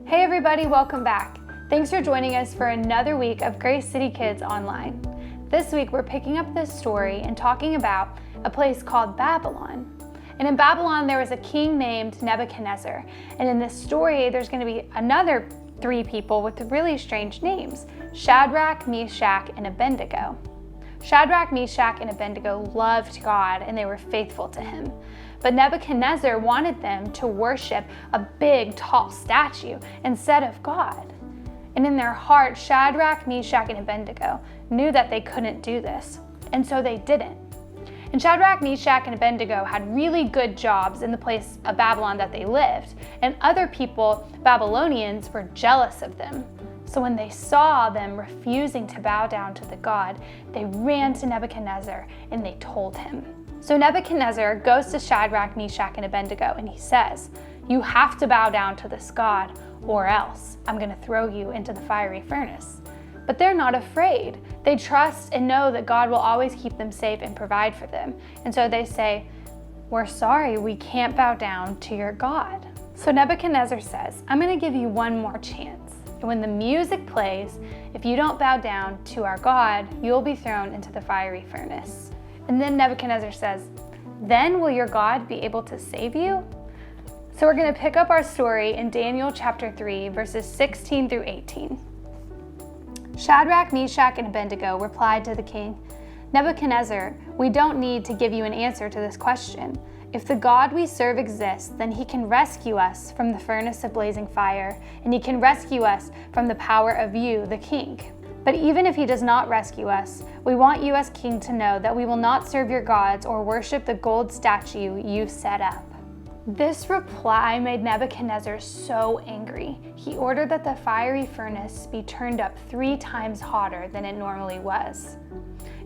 Hey everybody, welcome back. Thanks for joining us for another week of Grace City Kids Online. This week we're picking up this story and talking about a place called Babylon. And in Babylon there was a king named Nebuchadnezzar. And in this story there's going to be another three people with really strange names: Shadrach, Meshach, and Abednego. Shadrach, Meshach, and Abednego loved God and they were faithful to him. But Nebuchadnezzar wanted them to worship a big, tall statue instead of God. And in their heart, Shadrach, Meshach, and Abednego knew that they couldn't do this, and so they didn't. And Shadrach, Meshach, and Abednego had really good jobs in the place of Babylon that they lived, and other people, Babylonians, were jealous of them. So when they saw them refusing to bow down to the God, they ran to Nebuchadnezzar and they told him. So Nebuchadnezzar goes to Shadrach, Meshach, and Abednego and he says, "You have to bow down to this God or else I'm going to throw you into the fiery furnace." But they're not afraid. They trust and know that God will always keep them safe and provide for them. And so they say, "We're sorry, we can't bow down to your God." So Nebuchadnezzar says, "I'm going to give you one more chance. And when the music plays, if you don't bow down to our God, you'll be thrown into the fiery furnace." And then Nebuchadnezzar says, "Then will your God be able to save you?" So we're going to pick up our story in Daniel chapter 3, verses 16 through 18. Shadrach, Meshach, and Abednego replied to the king, "Nebuchadnezzar, we don't need to give you an answer to this question. If the God we serve exists, then he can rescue us from the furnace of blazing fire, and he can rescue us from the power of you, the king. But even if he does not rescue us, we want you as king to know that we will not serve your gods or worship the gold statue you set up." This reply made Nebuchadnezzar so angry. He ordered that the fiery furnace be turned up 3 times hotter than it normally was.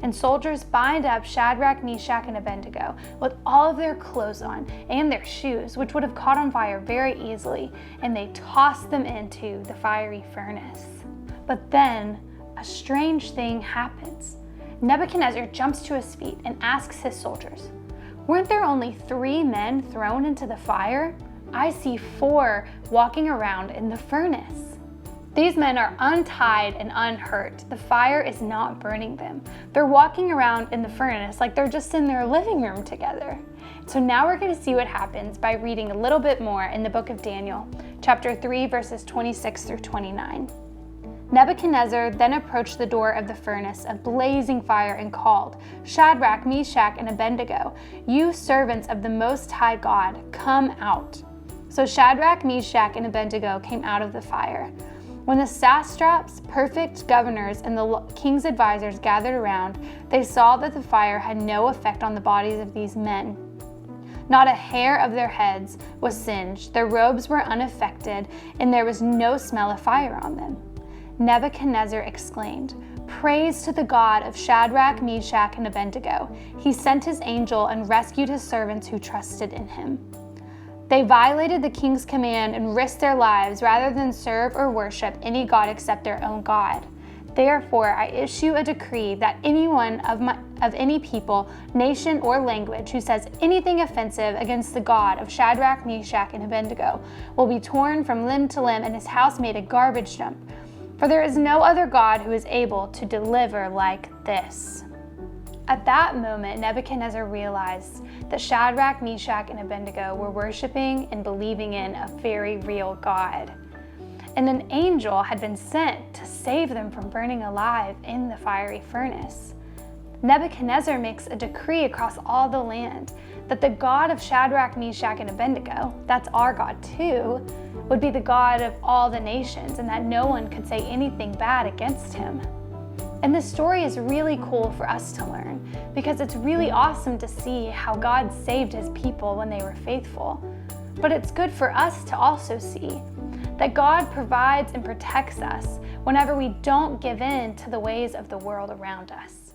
And soldiers bind up Shadrach, Meshach, and Abednego with all of their clothes on and their shoes, which would have caught on fire very easily, and they tossed them into the fiery furnace. But then a strange thing happens. Nebuchadnezzar jumps to his feet and asks his soldiers, "Weren't there only 3 men thrown into the fire? I see 4 walking around in the furnace." These men are untied and unhurt. The fire is not burning them. They're walking around in the furnace like they're just in their living room together. So now we're going to see what happens by reading a little bit more in the book of Daniel, chapter 3, verses 26 through 29. Nebuchadnezzar then approached the door of the furnace of blazing fire and called, "Shadrach, Meshach, and Abednego, you servants of the Most High God, come out." So Shadrach, Meshach, and Abednego came out of the fire. When the satraps, perfect governors, and the king's advisors gathered around, they saw that the fire had no effect on the bodies of these men. Not a hair of their heads was singed, their robes were unaffected, and there was no smell of fire on them. Nebuchadnezzar exclaimed, "Praise to the God of Shadrach, Meshach, and Abednego. He sent his angel and rescued his servants who trusted in him. They violated the king's command and risked their lives rather than serve or worship any god except their own God. Therefore, I issue a decree that anyone of any people, nation, or language who says anything offensive against the God of Shadrach, Meshach, and Abednego will be torn from limb to limb and his house made a garbage dump. For there is no other God who is able to deliver like this." At that moment, Nebuchadnezzar realized that Shadrach, Meshach, and Abednego were worshiping and believing in a very real God. And an angel had been sent to save them from burning alive in the fiery furnace. Nebuchadnezzar makes a decree across all the land that the God of Shadrach, Meshach, and Abednego, that's our God too, would be the God of all the nations and that no one could say anything bad against him. And this story is really cool for us to learn because it's really awesome to see how God saved his people when they were faithful. But it's good for us to also see that God provides and protects us whenever we don't give in to the ways of the world around us.